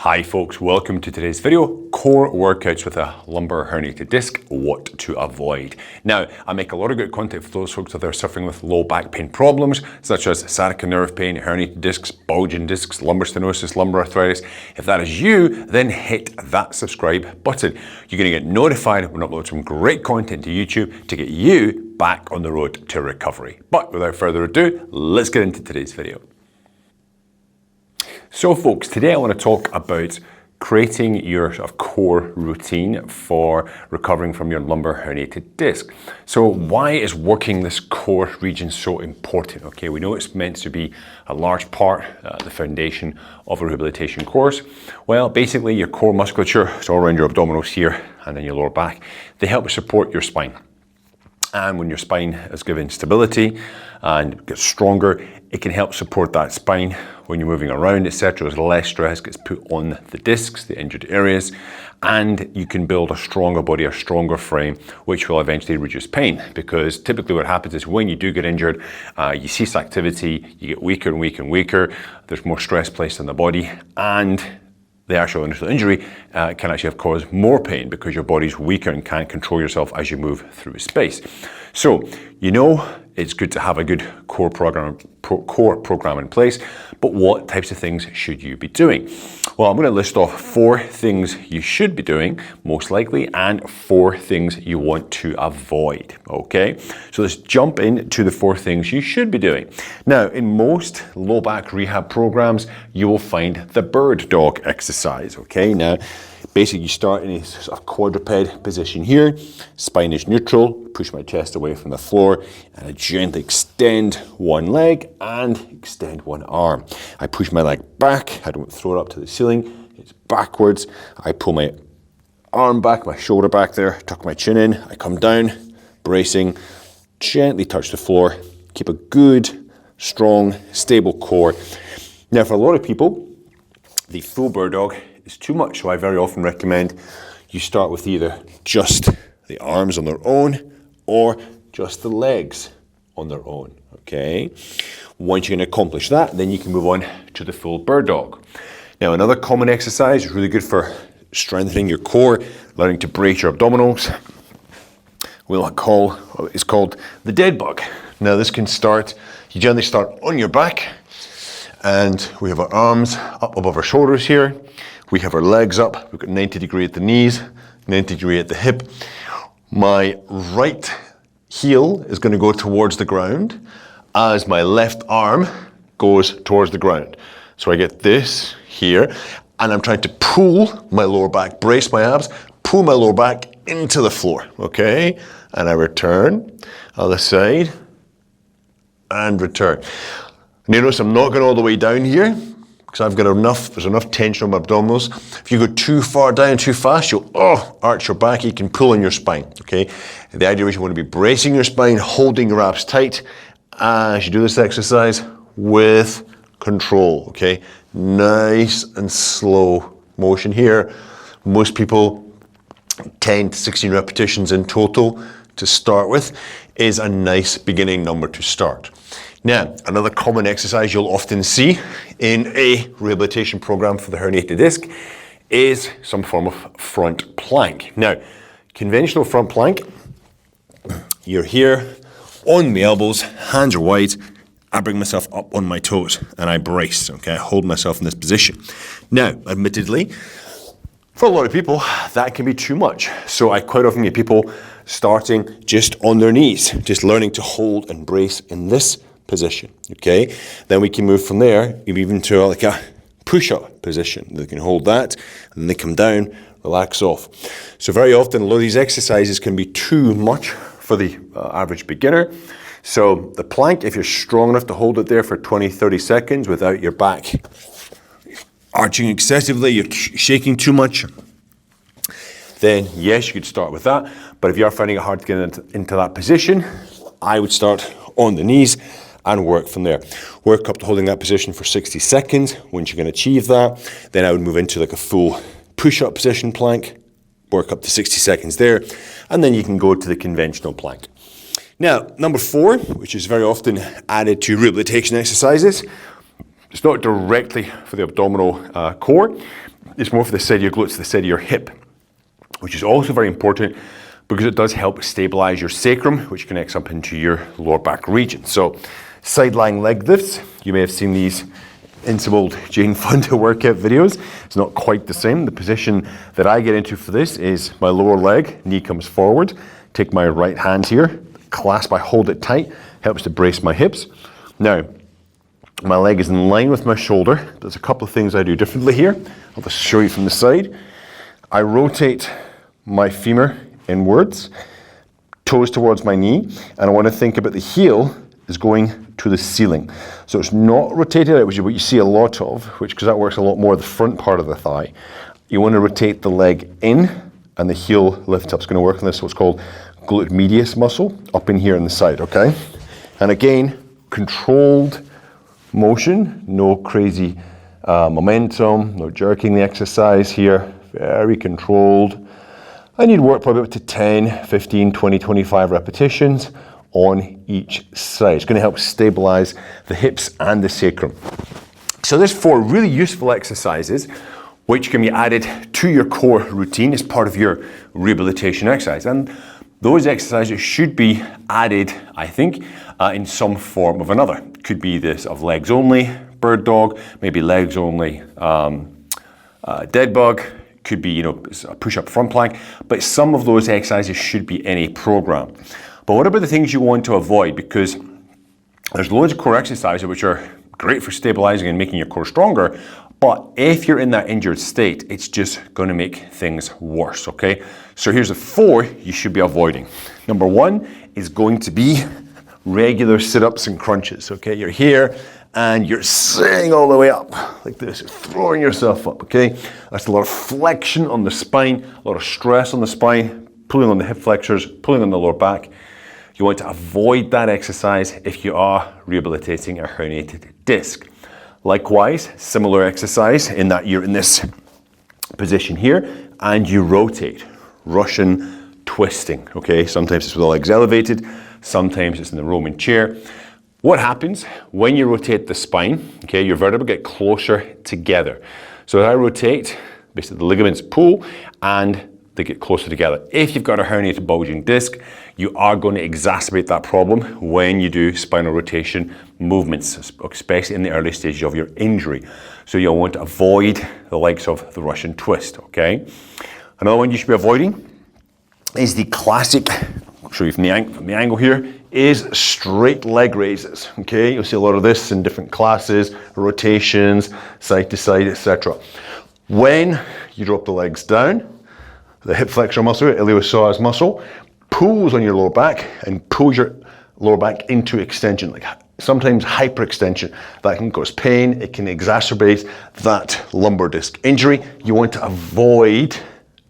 Hi folks, welcome to today's video, core workouts with a lumbar herniated disc, what to avoid. Now, I make a lot of good content for those folks that are suffering with low back pain problems, such as sciatica nerve pain, herniated discs, bulging discs, lumbar stenosis, lumbar arthritis. If that is you, then hit that subscribe button. You're gonna get notified when I upload some great content to YouTube to get you back on the road to recovery. But without further ado, let's get into today's video. So folks, today I want to talk about creating your sort of core routine for recovering from your lumbar herniated disc. So why is working this core region so important? Okay, we know it's meant to be a large part, the foundation of a rehabilitation course. Well, basically your core musculature, it's all around your abdominals here and then your lower back. They help support your spine. And when your spine is given stability and gets stronger, it can help support that spine when you're moving around, etc. As less stress gets put on the discs, the injured areas, and you can build a stronger body, a stronger frame, which will eventually reduce pain. Because typically what happens is when you do get injured, you cease activity, you get weaker and weaker and weaker, there's more stress placed on the body, and the actual initial injury can actually have caused more pain because your body's weaker and can't control yourself as you move through space. So, you know, it's good to have a good core program in place, but what types of things should you be doing? Well, I'm going to list off 4 things you should be doing, most likely, and 4 things you want to avoid, okay? So let's jump into the 4 things you should be doing. Now, in most low back rehab programs, you will find the bird dog exercise, okay? Now, basically you start in a sort of quadruped position here, spine is neutral, push my chest away from the floor, and I gently extend one leg and extend one arm. I push my leg back, I don't throw it up to the ceiling, it's backwards. I pull my arm back, my shoulder back there, tuck my chin in, I come down, bracing, gently touch the floor, keep a good, strong, stable core. Now for a lot of people, the full bird dog is too much, so I very often recommend you start with either just the arms on their own or just the legs on their own, okay? Once you can accomplish that, then you can move on to the full bird dog. Now, another common exercise, really good for strengthening your core, learning to brace your abdominals, is called the dead bug. Now, this can start, you generally start on your back, and we have our arms up above our shoulders here. We have our legs up, we've got 90 degree at the knees, 90 degree at the hip. My right heel is going to go towards the ground as my left arm goes towards the ground. So I get this here, and I'm trying to pull my lower back, brace my abs, pull my lower back into the floor, okay? And I return, other side, and return. Notice I'm not going all the way down here, because I've got there's enough tension on my abdominals. If you go too far down too fast, you'll arch your back, you can pull on your spine, okay? And the idea is you want to be bracing your spine, holding your abs tight as you do this exercise with control, okay? Nice and slow motion here. Most people 10 to 16 repetitions in total to start with is a nice beginning number to start. Now, another common exercise you'll often see in a rehabilitation program for the herniated disc is some form of front plank. Now, conventional front plank, you're here on the elbows, hands are wide, I bring myself up on my toes and I brace, okay? I hold myself in this position. Now, admittedly, for a lot of people, that can be too much. So I quite often get people starting just on their knees, just learning to hold and brace in this position, okay? Then we can move from there even to like a push-up position. They can hold that and they come down, relax off. So very often a lot of these exercises can be too much for the average beginner. So the plank, if you're strong enough to hold it there for 20-30 seconds without your back arching excessively, you're shaking too much, then yes, you could start with that. But if you are finding it hard to get into that position, I would start on the knees and work from there. Work up to holding that position for 60 seconds. Once you can achieve that, then I would move into like a full push-up position plank, work up to 60 seconds there, and then you can go to the conventional plank. Now, number 4, which is very often added to rehabilitation exercises, it's not directly for the abdominal core, it's more for the side of your glutes, the side of your hip, which is also very important because it does help stabilize your sacrum, which connects up into your lower back region. So side lying leg lifts, you may have seen these in some old Jane Fonda workout videos. It's not quite the same. The position that I get into for this is my lower leg, knee comes forward, take my right hand here, clasp, I hold it tight, helps to brace my hips. Now, my leg is in line with my shoulder. There's a couple of things I do differently here. I'll just show you from the side. I rotate my femur inwards, toes towards my knee, and I want to think about the heel is going to the ceiling. So it's not rotated out, which is what you see a lot of, because that works a lot more the front part of the thigh. You want to rotate the leg in, and the heel lift up. It's going to work on this, what's called glute medius muscle, up in here on the side, okay? And again, controlled motion, no crazy momentum, no jerking the exercise here, very controlled. I need to work probably up to 10, 15, 20, 25 repetitions on each side. It's going to help stabilize the hips and the sacrum. So there's 4 really useful exercises which can be added to your core routine as part of your rehabilitation exercise. And those exercises should be added, I think, in some form of another. Could be this of legs only, bird dog, maybe legs only, dead bug, could be, a push-up front plank, but some of those exercises should be in a program. But what about the things you want to avoid? Because there's loads of core exercises which are great for stabilizing and making your core stronger, but if you're in that injured state, it's just going to make things worse, okay? So here's the 4 you should be avoiding. Number 1 is going to be regular sit-ups and crunches, okay? You're here and you're sitting all the way up like this, you're throwing yourself up, okay? That's a lot of flexion on the spine, a lot of stress on the spine, pulling on the hip flexors, pulling on the lower back. You want to avoid that exercise if you are rehabilitating a herniated disc. Likewise, similar exercise in that you're in this position here and you rotate, Russian twisting, okay? Sometimes it's with the legs elevated, sometimes it's in the Roman chair. What happens when you rotate the spine, okay, your vertebrae get closer together. So as I rotate, basically the ligaments pull and they get closer together. If you've got a herniated bulging disc, you are going to exacerbate that problem when you do spinal rotation movements, especially in the early stages of your injury. So you'll want to avoid the likes of the Russian twist, okay? Another one you should be avoiding is the classic, I'll show you from the angle here, is straight leg raises, okay? You'll see a lot of this in different classes, rotations, side to side, etc. When you drop the legs down, the hip flexor muscle, iliopsoas muscle, pulls on your lower back and pulls your lower back into extension, like sometimes hyperextension. That can cause pain, it can exacerbate that lumbar disc injury. You want to avoid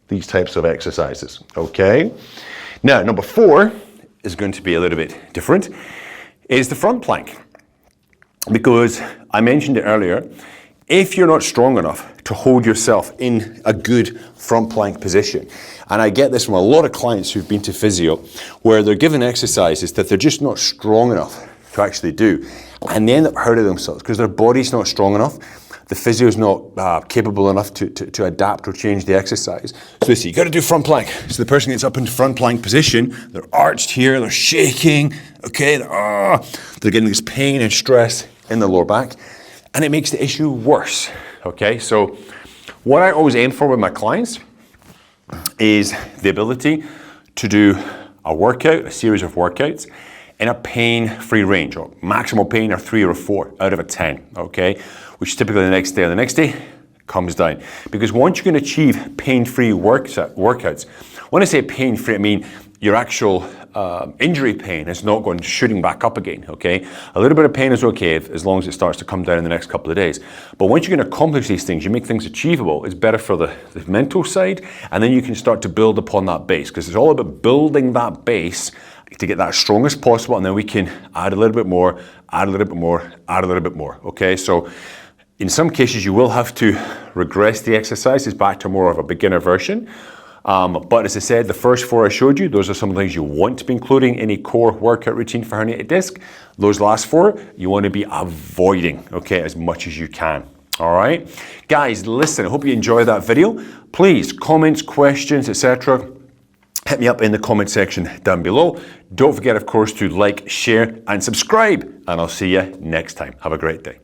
these types of exercises, okay? Now, number 4 is going to be a little bit different, is the front plank. Because I mentioned it earlier, if you're not strong enough to hold yourself in a good front plank position, and I get this from a lot of clients who've been to physio, where they're given exercises that they're just not strong enough to actually do, and they end up hurting themselves because their body's not strong enough, the physio's not capable enough to adapt or change the exercise. So they say, you got to do front plank. So the person gets up into front plank position, they're arched here, they're shaking, okay, they're getting this pain and stress in the lower back, and it makes the issue worse, okay? So what I always aim for with my clients is the ability to do a workout, a series of workouts, in a pain-free range, or maximal pain are 3 or 4 out of a 10, okay? Which typically the next day comes down. Because once you can achieve pain-free workouts, when I say pain-free, I mean your actual injury pain is not going shooting back up again, okay? A little bit of pain is okay as long as it starts to come down in the next couple of days. But once you can accomplish these things, you make things achievable, it's better for the mental side, and then you can start to build upon that base, because it's all about building that base to get that as strong as possible, and then we can add a little bit more, add a little bit more, add a little bit more, okay? So in some cases, you will have to regress the exercises back to more of a beginner version. But as I said, the first 4 I showed you, those are some of the things you want to be including in a core workout routine for herniated disc. Those last 4, you want to be avoiding, okay, as much as you can. All right, guys, listen, I hope you enjoyed that video. Please, comments, questions, etc., hit me up in the comment section down below. Don't forget, of course, to like, share, and subscribe. And I'll see you next time. Have a great day.